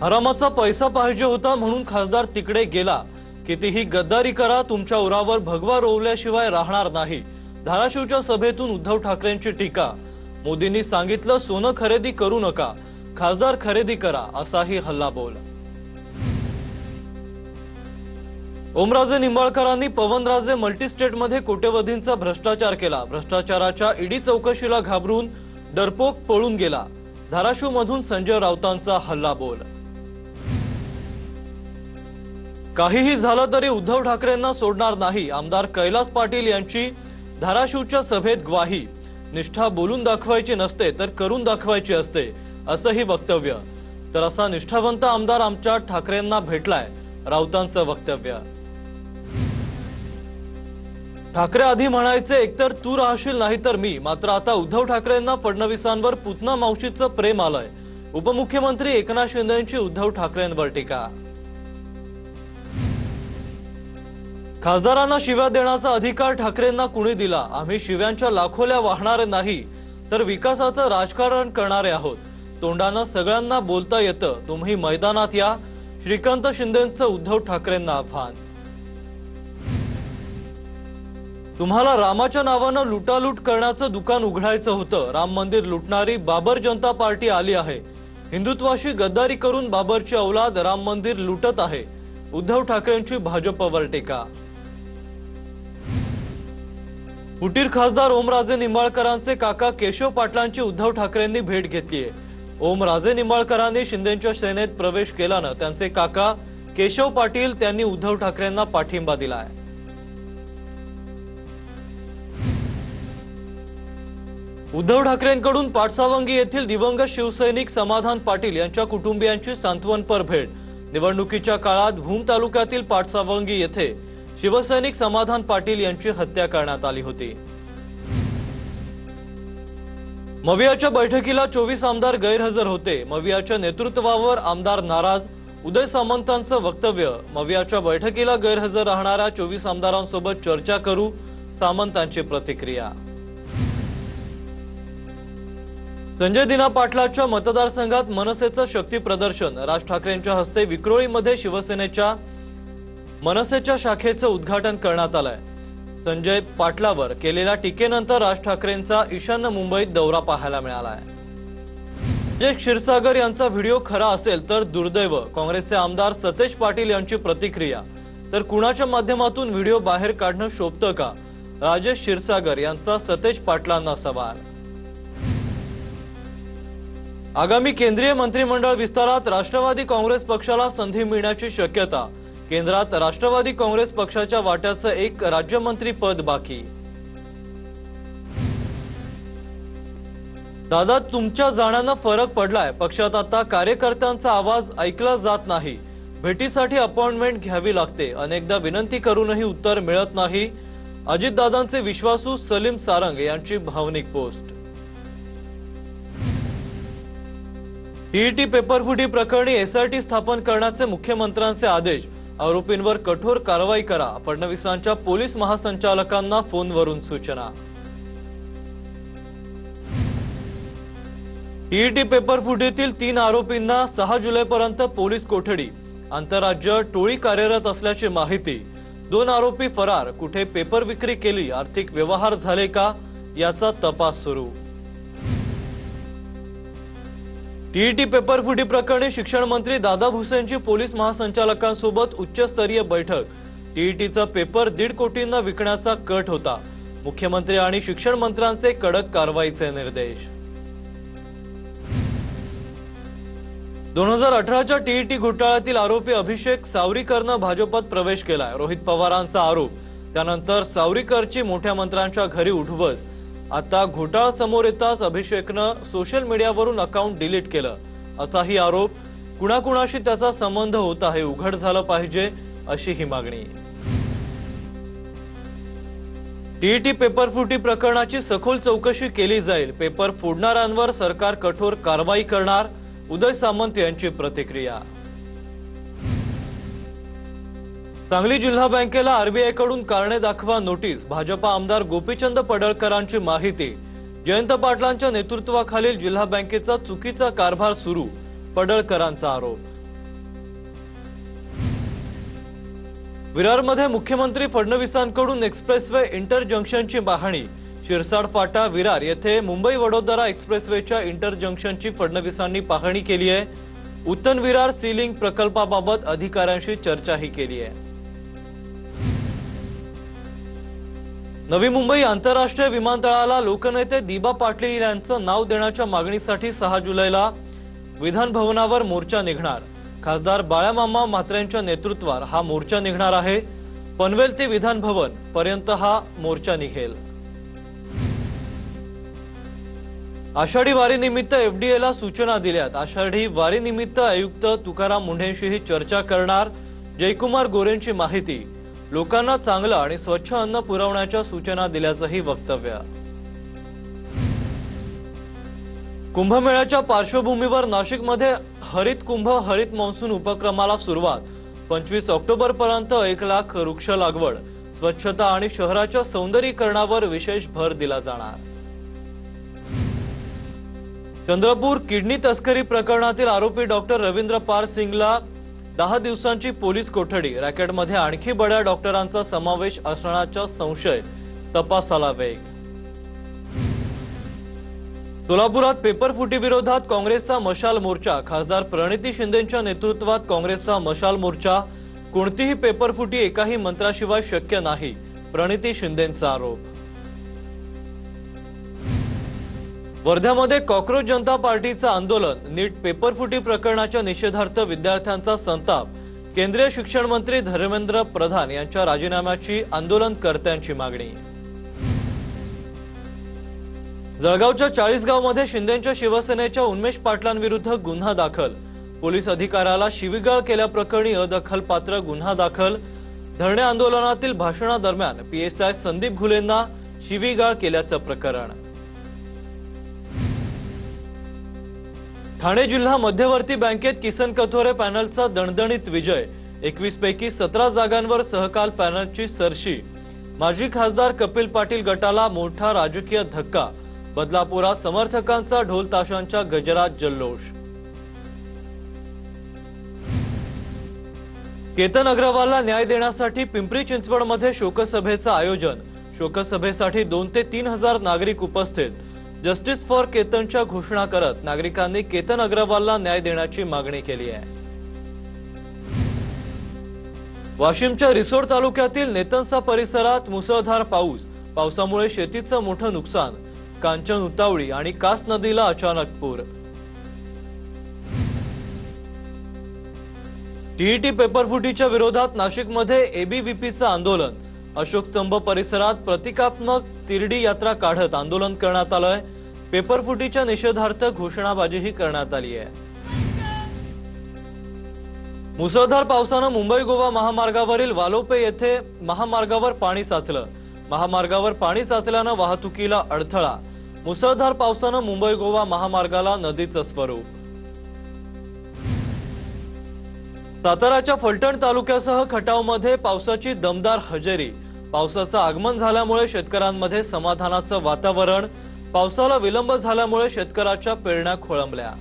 हरामाचा पैसा पाहिजे होता म्हणून खासदार तिकडे गेला। कितीही गद्दारी करा, तुमच्या उरावर भगवा रोवल्याशिवाय राहणार नाही। धाराशिवच्या सभेतून उद्धव ठाकरेंची टीका। मोदींनी सांगितलं सोनं खरेदी करू नका, खासदार खरेदी करा, असाही हल्लाबोल। ओमराजे निंबाळकरांनी पवनराजे मल्टीस्टेटमध्ये कोट्यवधींचा भ्रष्टाचार केला। भ्रष्टाचाराच्या ईडी चौकशीला घाबरून डरपोक पळून गेला। धाराशिवमधून संजय राऊतांचा हल्लाबोल। काहीही झालं तरी उद्धव ठाकरेंना सोडणार नाही, आमदार कैलास पाटील यांची धाराशिवच्या सभेत ग्वाही। निष्ठा बोलून दाखवायची नसते तर करून दाखवायची असते, असंही वक्तव्य। तर असा निष्ठावंत आमदार आमच्या ठाकरेंना भेटलाय, राऊतांचं वक्तव्य। ठाकरे आधी म्हणायचे एकतर तू राहशील नाही तर मी, मात्र आता उद्धव ठाकरेंना फडणवीसांवर पुतना मावशीचं प्रेम आलंय। उपमुख्यमंत्री एकनाथ शिंदेंची उद्धव ठाकरेंवर टीका। खासदारांना शिव्या देण्याचा अधिकार ठाकरेंना कुणी दिला? आम्ही शिव्यांच्या लाखोल्या वाहणारे नाही तर विकासाचं राजकारण करणारे आहोत। तोंडानं सगळ्यांना बोलता येतं, तुम्ही मैदानात या, श्रीकांत शिंदेंचं उद्धव ठाकरेंना आव्हान। तुम्हाला रामाच्या नावानं लुटालूट करण्याचं दुकान उघडायचं होतं। राम मंदिर लुटणारी बाबर जनता पार्टी आली आहे। हिंदुत्वाशी गद्दारी करून बाबरची औलाद राम मंदिर लुटत आहे। उद्धव ठाकरेंची भाजपवर टीका। फुटीर खासदार ओमराजे निंबाळकरांचे काका केशव पाटलांची उद्धव ठाकरेंनी भेट घेतलीये। ओमराजे निंबाळकरांनी शिंदेंच्या सेनेत प्रवेश केल्यानं त्यांचे काका केशव पाटील त्यांनी उद्धव ठाकरेंना पाठिंबा दिलाय। उद्धव ठाकरेंकडून पाटसावंगी येथील दिवंगत शिवसैनिक समाधान पाटील यांच्या कुटुंबियांची सांत्वनपर भेट। निवडणुकीच्या काळात भूम तालुक्यातील पाटसावंगी येथे शिवसैनिक समाधान पाटील यांची हत्या करण्यात आली होती। मवियाच्या बैठकीला 24 आमदार गैरहजर होते। मवियाच्या नेतृत्वावर आमदार नाराज, उदय सामंतांचं वक्तव्य। मवियाच्या बैठकीला गैरहजर राहणाऱ्या 24 आमदारांसोबत चर्चा करू, सामंतांची प्रतिक्रिया। संजय दिना पाटलाच्या मतदारसंघात मनसेचं शक्ती प्रदर्शन। राज ठाकरेंच्या हस्ते विक्रोळीमध्ये शिवसेनेच्या मनसेच्या शाखेचं उद्घाटन करण्यात आलंय। संजय पाटलावर केलेल्या टीकेनंतर राज ठाकरेंचा ईशान्य मुंबईत दौरा पाहायला मिळालाय। राजेश क्षीरसागर यांचा व्हिडिओ खरा असेल तर दुर्दैव, काँग्रेसचे आमदार सतेज पाटील यांची प्रतिक्रिया। तर कुणाच्या माध्यमातून व्हिडिओ बाहेर काढणं शोभतं का? राजेश क्षीरसागर यांचा सतेज पाटलांना सवाल। आगामी केंद्रीय मंत्रिमंडळ विस्तारात राष्ट्रवादी काँग्रेस पक्षाला संधी मिळण्याची शक्यता। केंद्रात राष्ट्रवादी काँग्रेस पक्षाच्या वाट्याचं एक राज्यमंत्री पद बाकी। दादा, तुमच्या जाण्यानं फरक पडलाय। पक्षात आता कार्यकर्त्यांचा आवाज ऐकला जात नाही। भेटीसाठी अपॉइंटमेंट घ्यावी लागते। अनेकदा विनंती करूनही उत्तर मिळत नाही। अजितदादांचे विश्वासू सलीम सारंग यांची भावनिक पोस्ट। टीईटी पेपरफुटी प्रकरणी एसआयटी स्थापन करण्याचे मुख्यमंत्र्यांचे आदेश। आरोपींवर कठोर कारवाई करा, फडणवीसांच्या पोलीस महासंचालकांना फोनवरून सूचना। टीईटी पेपरफुटीतील 3 आरोपींना 6 जुलैपर्यंत पोलीस कोठडी। आंतरराज्य टोळी कार्यरत असल्याची माहिती। 2 आरोपी फरार। कुठे पेपर विक्री केली, आर्थिक व्यवहार झाले का, याचा तपास सुरू। टीईटी पेपरफुटी प्रकरणी शिक्षण मंत्री दादा भुसेंची पोलीस महासंचालकांसोबत उच्चस्तरीय बैठक। टीईटीचा पेपर 1.5 कोटींना विकण्याचा कट होता। मुख्यमंत्री आणि शिक्षण मंत्र्यांचे कडक कारवाईचे निर्देश। 2018च्या टीईटी घोटाळ्यातील आरोपी अभिषेक सावरीकरनं भाजपात प्रवेश केलाय। रोहित पवारांचा आरोप, त्यानंतर सावरीकरची मोठ्या मंत्र्यांच्या घरी उठबस। आता घोटाळा समोर येताच अभिषेकनं सोशल मीडियावरून अकाउंट डिलीट केलं, असाही आरोप। कुणाकुणाशी त्याचा संबंध होता हे उघड झालं पाहिजे, अशी ही मागणी। टीईटी पेपरफुटी प्रकरणाची सखोल चौकशी केली जाईल। पेपर फोडणाऱ्यांवर सरकार कठोर कारवाई करणार, उदय सामंत यांची प्रतिक्रिया। सांगली जिल्हा बँकेला आरबीआयकडून कारणे दाखवा नोटीस। भाजपा आमदार गोपीचंद पडळकरांची माहिती। जयंत पाटलांच्या नेतृत्वाखालील जिल्हा बँकेचा चुकीचा कारभार सुरू, पडळकरांचा आरोप। विरारमध्ये मुख्यमंत्री फडणवीसांकडून एक्सप्रेसवे इंटर जंक्शनची पाहणी। शिरसाड फाटा विरार येथे मुंबई वडोदरा एक्सप्रेसवेच्या इंटर जंक्शनची फडणवीसांनी पाहणी केली आहे। उत्तन विरार सीलिंग प्रकल्पाबाबत अधिकाऱ्यांशी चर्चाही केली आहे। नवी मुंबई आंतरराष्ट्रीय विमानतळाला लोकनेते दिबा पाटील यांचं नाव देण्याच्या मागणीसाठी 6 जुलैला विधान भवनावर मोर्चा निघणार। खासदार बाळामामा म्हात्रेंच्या नेतृत्वात हा मोर्चा निघणार आहे। पनवेल ते विधान भवन पर्यंत हा मोर्चा निघेल। आषाढी वारीनिमित्त एफडीएला सूचना दिल्यात। आषाढी वारीनिमित्त आयुक्त तुकाराम मुंढेंशीही चर्चा करणार। जयकुमार गोरेंची माहिती। लोकांना चांगलं आणि स्वच्छ अन्न पुरवण्याच्या सूचना दिल्याचंही वक्तव्य। कुंभमेळ्याच्या पार्श्वभूमीवर नाशिकमध्ये हरित कुंभ हरित मान्सून उपक्रमाला सुरुवात। 25 ऑक्टोबर पर्यंत 1 लाख वृक्ष लागवड, स्वच्छता आणि शहराच्या सौंदर्यीकरणावर विशेष भर दिला जाणार। चंद्रपूर किडनी तस्करी प्रकरणातील आरोपी डॉक्टर रवींद्र पार सिंगला 10 दिवसांची पोलीस कोठडी। रॅकेटमध्ये आणखी बड्या डॉक्टरांचा समावेश असण्याचा संशय, तपासाला वेग। सोलापुरात पेपरफुटी विरोधात काँग्रेसचा मशाल मोर्चा। खासदार प्रणिती शिंदेंच्या नेतृत्वात काँग्रेसचा मशाल मोर्चा। कोणतीही पेपरफुटी एकाही मंत्र्याशिवाय शक्य नाही, प्रणिती शिंदेंचा आरोप। वर्ध्यामध्ये कॉक्रोच जनता पार्टीचं आंदोलन। नीट पेपरफुटी प्रकरणाच्या निषेधार्थ विद्यार्थ्यांचा संताप। केंद्रीय शिक्षण मंत्री धर्मेंद्र प्रधान यांच्या राजीनाम्याची आंदोलनकर्त्यांची मागणी। जळगावच्या 40गावमध्ये शिंदेंच्या शिवसेनेच्या उन्मेष पाटलांविरुद्ध गुन्हा दाखल। पोलीस अधिकाऱ्याला शिवीगाळ केल्याप्रकरणी अदखलपात्र गुन्हा दाखल। धरणे आंदोलनातील भाषणादरम्यान पीएसआय संदीप घुलेंना शिवीगाळ केल्याचं प्रकरण। ठाणे जिल्हा मध्यवर्ती बँकेत किसन कथोरे पॅनलचा दणदणीत विजय। 21 पैकी 17 जागांवर सहकाल पॅनलची सरशी। माजी खासदार कपिल पाटील गटाला मोठा राजकीय धक्का। बदलापुरात समर्थकांचा ढोल ताशांच्या गजरात जल्लोष। केतन अग्रवालला न्याय देण्यासाठी पिंपरी चिंचवडमध्ये शोकसभेचं आयोजन। शोकसभेसाठी 2 ते 3 हजार नागरिक उपस्थित। जस्टिस फॉर केतनच्या घोषणा करत नागरिकांनी केतन अग्रवालला न्याय देण्याची मागणी केली आहे। वाशिमच्या रिसोड तालुक्यातील नेतनसा परिसरात मुसळधार पाऊस। पावसामुळे शेतीचं मोठं नुकसान। कांचन उतावळी आणि कास नदीला अचानक पूर। टीईटी पेपरफुटीच्या विरोधात नाशिकमध्ये एबीव्हीपीचं आंदोलन। अशोक स्तंभ परिसरात प्रतिकात्मक तिरडी यात्रा काढत आंदोलन करण्यात आलंय। पेपरफुटीच्या निषेधार्थ घोषणाबाजीही करण्यात आली आहे। मुसळधार पावसानं मुंबई गोवा महामार्गावरील वालोपे येथे महामार्गावर पाणी साचलं। महामार्गावर पाणी साचल्यानं वाहतुकीला अडथळा। मुसळधार पावसानं मुंबई गोवा महामार्गाला नदीचं स्वरूप। साताराच्या फलटण तालुक्यासह खटावमध्ये पावसाची दमदार हजेरी। पावसाचं आगमन झाल्यामुळे शेतकऱ्यांमध्ये समाधानाचं वातावरण। पावसाला विलंब झाल्यामुळे शेतकऱ्याच्या पेरण्या खोळंबल्या।